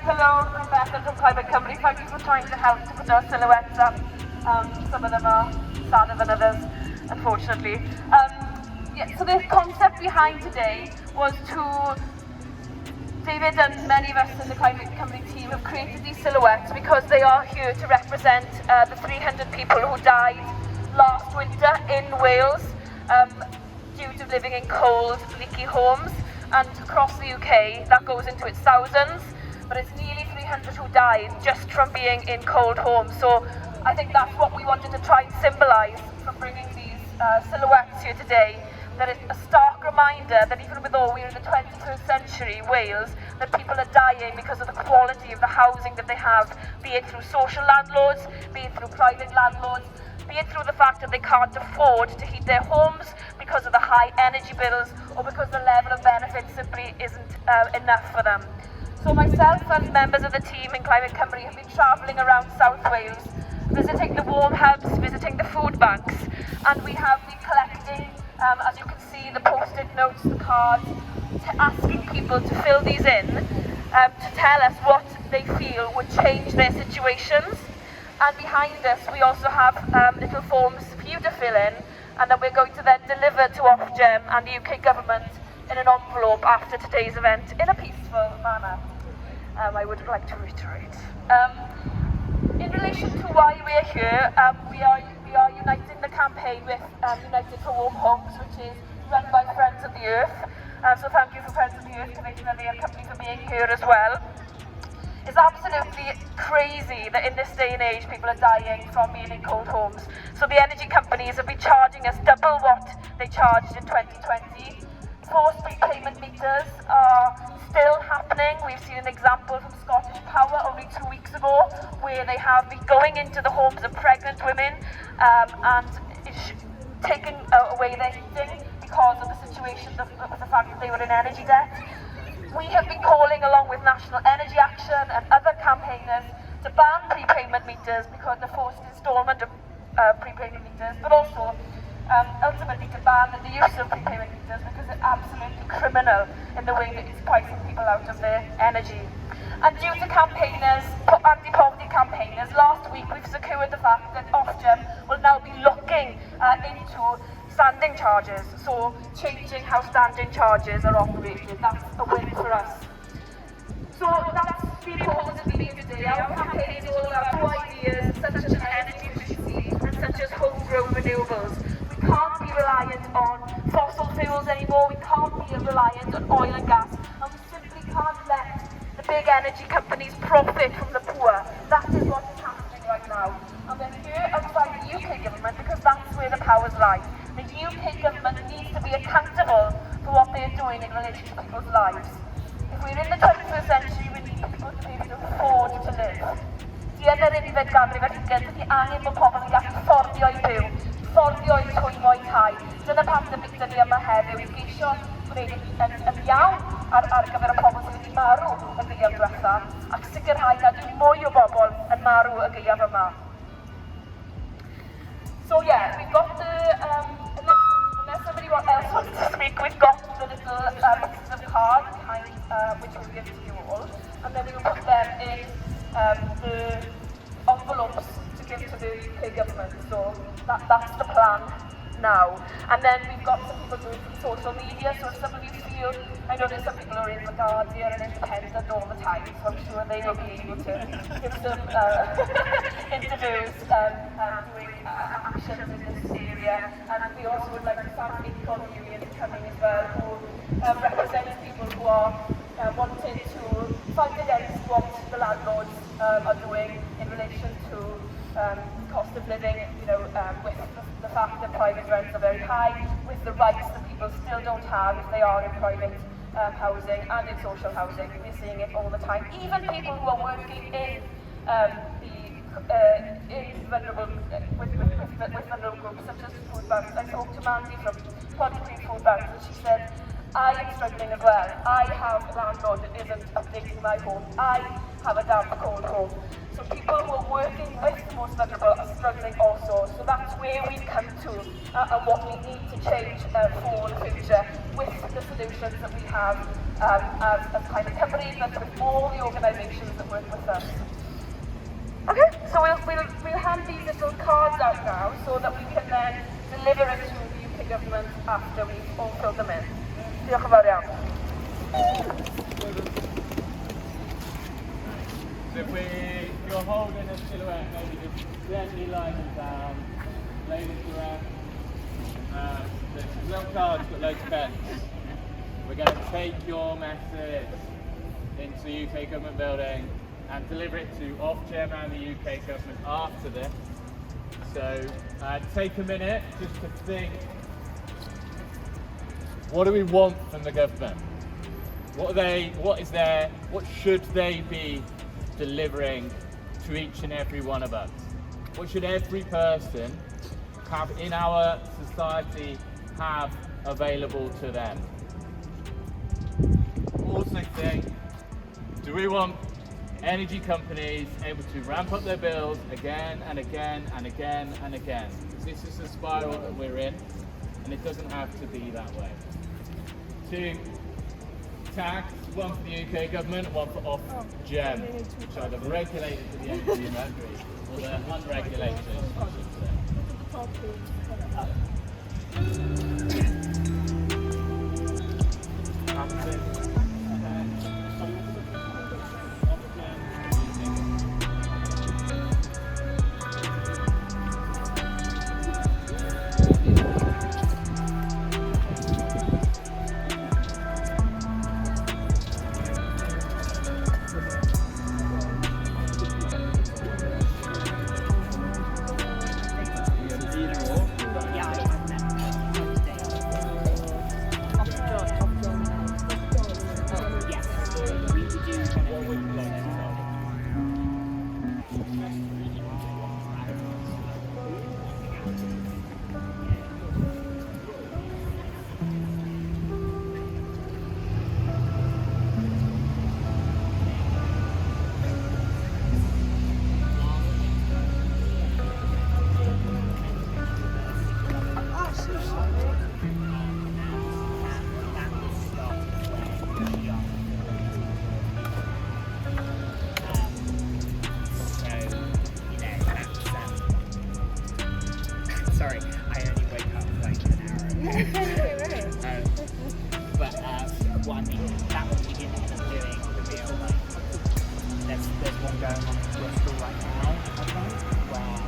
Hello, I'm Beth from Climate Cymru. Thank you for trying to help to put our silhouettes up. Some of them are sadder than others, unfortunately. So the concept behind today was David and many of us in the Climate Cymru team have created these silhouettes because they are here to represent the 300 people who died last winter in Wales due to living in cold, leaky homes. And across the UK, that goes into its thousands, but it's nearly 300 who died just from being in cold homes. So I think that's what we wanted to try and symbolise from bringing these silhouettes here today, that it's a stark reminder that even though we're in the 21st century Wales, that people are dying because of the quality of the housing that they have, be it through social landlords, be it through private landlords, be it through the fact that they can't afford to heat their homes because of the high energy bills or because the level of benefits simply isn't enough for them. So myself and members of the team in Climate Cymru have been travelling around South Wales, visiting the warm hubs, visiting the food banks, and we have been collecting, as you can see, the post-it notes, the cards, asking people to fill these in to tell us what they feel would change their situations. And behind us we also have little forms for you to fill in, and that we're going to then deliver to Ofgem and the UK government in an envelope after today's event in a peaceful manner. I would like to reiterate. In relation to why we're here, we are uniting the campaign with United for Warm Homes, which is run by Friends of the Earth. So thank you for Friends of the Earth Committee and their company for being here as well. It's absolutely crazy that in this day and age people are dying from being in cold homes. So the energy companies have been charging us double what they charged in 2020. Forced prepayment meters are still happening. We've seen an example from Scottish Power only 2 weeks ago, where they have been going into the homes of pregnant women and taking away their heating because of the situation, the fact that they were in energy debt. We have been calling, along with National Energy Action and other campaigners, to ban prepayment meters because the forced instalment of prepayment meters, but also ultimately to ban the use of prepayment meters because it's absolutely criminal in the way that it's pricing people out of their energy. And due to campaigners, anti-poverty campaigners, last week we've secured the fact that Ofgem will now be looking into standing charges, so changing how standing charges are operated. That's a win for us. So that's the importance of being today. Our campaign is all about new ideas such as energy efficiency and such as homegrown renewables. We can't be reliant on fossil fuels anymore, we can't be reliant on oil and gas, and we simply can't let the big energy companies profit from the poor. That is what is happening right now. And we're here outside the UK government because that's where the powers lie. The UK government needs to be accountable for what they're doing in relation to people's lives. If we're in the 21st century, we need people to be able to afford to live. Di yn yr unfed ganrif ar hugain, dydy angen bod pobl yn gallu fforddio i byw, fforddio i twymo i tai. Dyna pam dyn ni yma heddiw, i geisio gwneud yn iawn ar gyfer y pobl sydd wedi marw y gaeaf diwetha, ac sicrhau nad yw mwy o bobl yn marw y gaeaf yma. So yeah, we've got unless somebody else wants to speak, we've got the little boxes of cards behind which we'll give to you all, and then we will put them in the envelopes to give to the UK government. So that's the plan now. And then we've got some people doing social media, so if some of you feel, I know there's some people who are in the Guardian and Independent all the time, so I'm sure they will be able to give some interviews doing actions in this area. And we also would like to thank Econ Union for coming as well, who represents people who are wanting to fight against what the landlords are doing in relation to cost of living, with the fact that private rents are very high, with the rights that people still don't have if they are in private housing and in social housing. We're seeing it all the time. Even people who are working in vulnerable groups such as food banks. I talked to Mandy from Cardiff Food Banks and she said, I am struggling as well. I have a landlord that isn't updating my home. I have a damp, cold home. So people who are working with the most vulnerable are struggling also. So that's where we come to and what we need to change for the future with the solutions that we have as Climate Company, but with all the organisations that work with us. Okay, so we'll hand these little cards out now so that we can then deliver it to the UK government after we've all filled them in. Diolch yn fawr iawn. So if you're holding a silhouette, maybe just gently lie them down, lay the silhouette. There's some little cards got loads of pens. We're going to take your message into the UK government building and deliver it to Ofgem and the UK government after this. So take a minute just to think, what do we want from the government? What should they be delivering to each and every one of us? What should every person have in our society have available to them? Also think, do we want energy companies able to ramp up their bills again and again and again and again? This is a spiral that we're in, and it doesn't have to be that way. 2 tax, one for the UK government and one for Ofgem, which are the regulators of the energy industry, or the unregulated, I should say. Sorry, I only wake up like an hour ago. But what I mean, that would be in doing the real, like, there's one going on in Bristol right now, I think, where,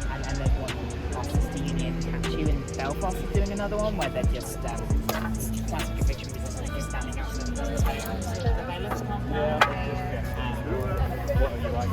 and then there's one past the Union Catch in Belfast is doing another one, where they're just, classic eviction resistance, just standing out in the developers can't What are you like?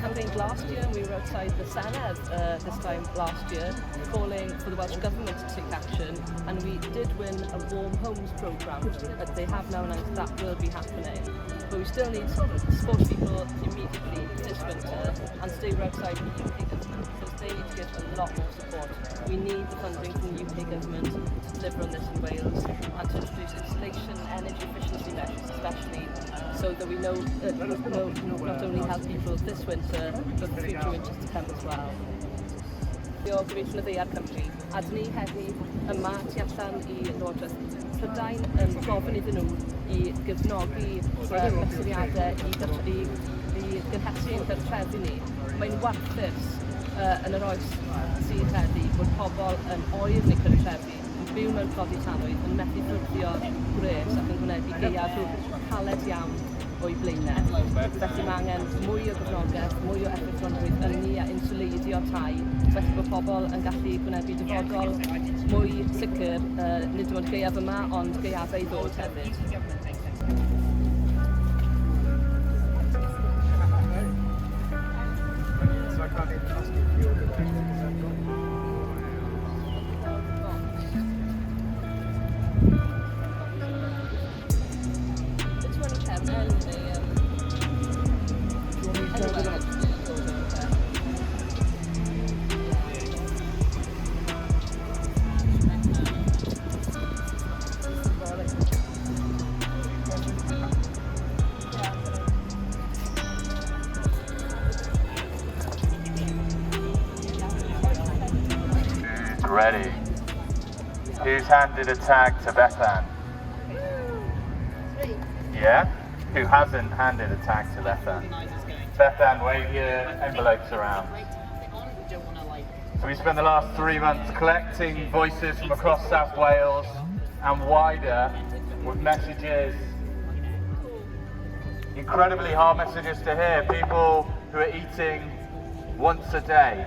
Like these last year, we were outside the Senedd this time last year, calling for the Welsh Government to take action, and we did win a Warm Homes programme, but they have now announced that will be happening. But we still need Scottish people immediately this winter, and stay outside the UK government. they need to give a lot more support. We need the funding from the UK government to deliver on this in Wales and to introduce installation, energy efficiency measures especially, so that we know not only help people this winter, but for future winters to come as well. O gyfeirion y ddeiar Cymru, a dyn ni heddi yma tu allan I Llywodraeth Prydain yn gofyn iddyn nhw I gefnogi mesuriadau I gynhesu yn cartrefi ni. Mae'n warthus yn yr oes sydd heddi bod pobl yn oer neu cartrefi yn byw mewn codi tanwydd yn methu ffrwyddio gwres ac yn gwneud gaeaf caled iawn o'i blaenau. Felly mae angen mwy o gefnogaeth, mwy o effeithlonrwydd yn ni a insuleidio tai, felly bod pobl yn gallu gwneud dyfodol mwy sicr, nid dim ond gaeaf yma, ond gaeafau I ddod hefyd. So I can't even ask you for your direction because I've got It's running Kevin and Ready. Who's handed a tag to Bethan? Yeah? Who hasn't handed a tag to Bethan? Bethan, wave your envelopes around. So we spent the last 3 months collecting voices from across South Wales and wider with messages, incredibly hard messages to hear. People who are eating once a day.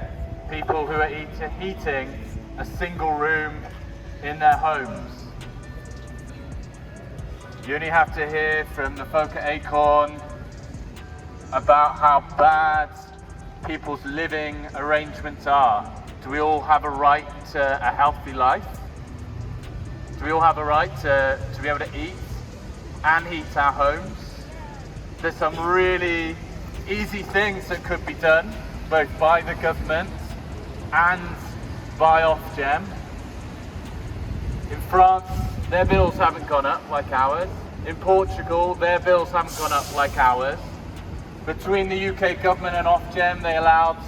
People who are heating a single room in their homes. You only have to hear from the folk at Acorn about how bad people's living arrangements are. Do we all have a right to a healthy life? Do we all have a right to be able to eat and heat our homes? There's some really easy things that could be done, both by the government and by Ofgem. In France, their bills haven't gone up like ours. In Portugal, their bills haven't gone up like ours. Between the UK government and Ofgem, they allowed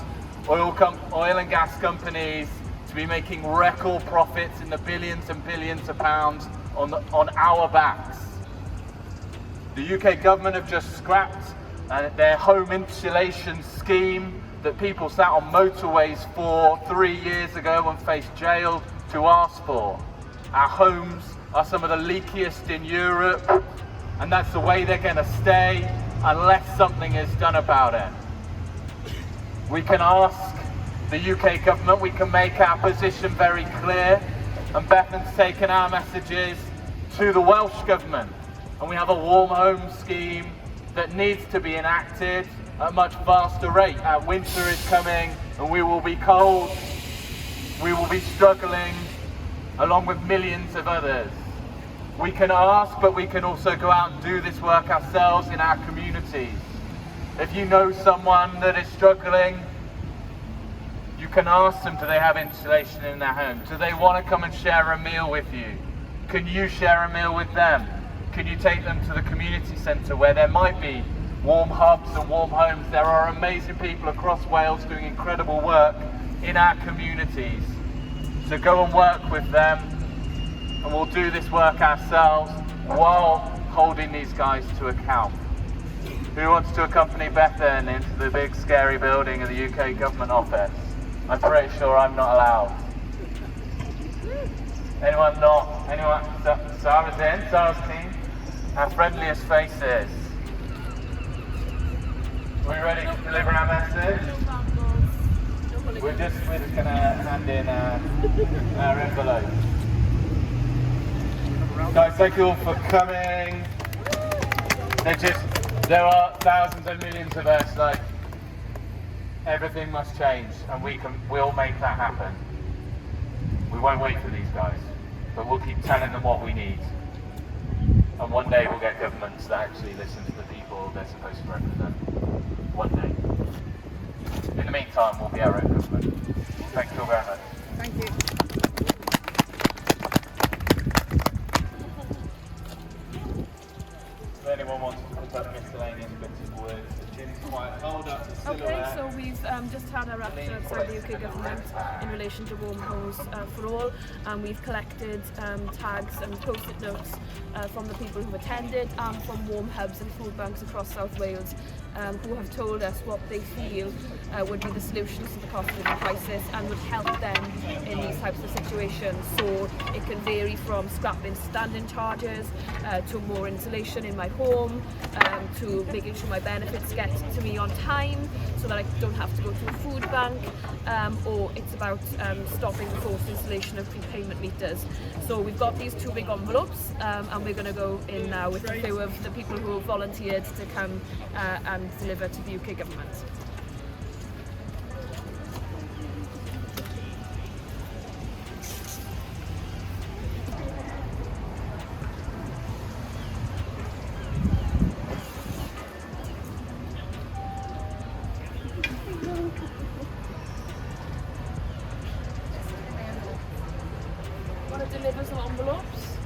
oil and gas companies to be making record profits in the billions and billions of pounds on our backs. The UK government have just scrapped their home insulation scheme that people sat on motorways for 3 years ago and faced jail to ask for. Our homes are some of the leakiest in Europe, and that's the way they're going to stay unless something is done about it. We can ask the UK government, we can make our position very clear, and Bethan's taken our messages to the Welsh Government, and we have a warm home scheme that needs to be enacted at a much faster rate. Our winter is coming and we will be cold, we will be struggling along with millions of others. We can ask, but we can also go out and do this work ourselves in our communities. If you know someone that is struggling, you can ask them, do they have insulation in their home? Do they want to come and share a meal with you? Can you share a meal with them? Can you take them to the community centre where there might be warm hubs and warm homes? There are amazing people across Wales doing incredible work in our communities. So go and work with them, and we'll do this work ourselves while holding these guys to account. Who wants to accompany Bethan into the big scary building of the UK government office? I'm pretty sure I'm not allowed. Anyone not? Anyone? Sarah's in, Sarah's team. Our friendliest faces. Are we ready to deliver our message? We're just going to hand in our envelope. Guys, thank you all for coming. There are thousands and millions of us, like, everything must change, and we'll make that happen. We won't wait for these guys, but we'll keep telling them what we need. And one day we'll get governments that actually listen to the people they're supposed to represent. One day. In the meantime, we'll be our own government. Government in relation to warm homes for all, and we've collected tags and post-it notes from the people who've attended and from warm hubs and food banks across South Wales who have told us what they feel would be the solutions to the cost of living crisis and would help them in these types of situations. So it can vary from scrapping standing charges to more insulation in my home, to making sure my benefits get to me on time so that I don't have to go to a food bank, or it's about stopping the forced installation of prepayment meters. So we've got these two big envelopes and we're going to go in now with a few of the people who have volunteered to come and deliver to the UK Government. Want to deliver some envelopes?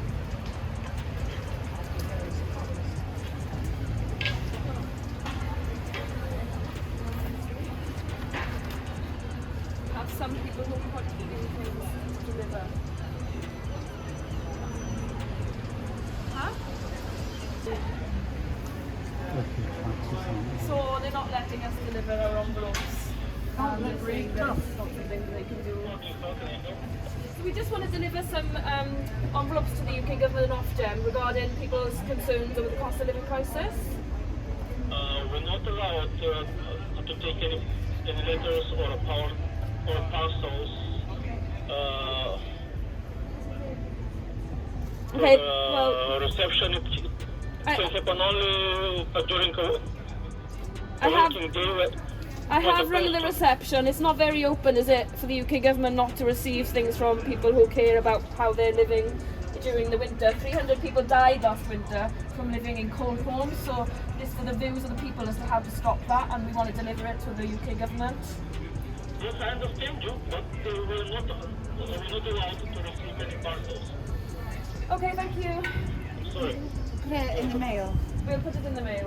Have some people who are quite eating things to deliver. Huh? So they're not letting us deliver our envelopes. They're saying that it's not something that they can do. So we just want to deliver some envelopes to the UK Government and Ofgem regarding people's concerns over the cost of living crisis. We're not allowed to take any letters or parcels. Okay, well, Reception can happen only during I have- working day. I have rung the reception. It's not very open, is it, for the UK Government not to receive things from people who care about how they're living during the winter. 300 people died last winter from living in cold homes, so this for the views of the people as to how to stop that, and we want to deliver it to the UK Government. Yes, I understand you, but we're not allowed to receive any parcels. Okay, thank you. Sorry. Put it in the mail. We'll put it in the mail.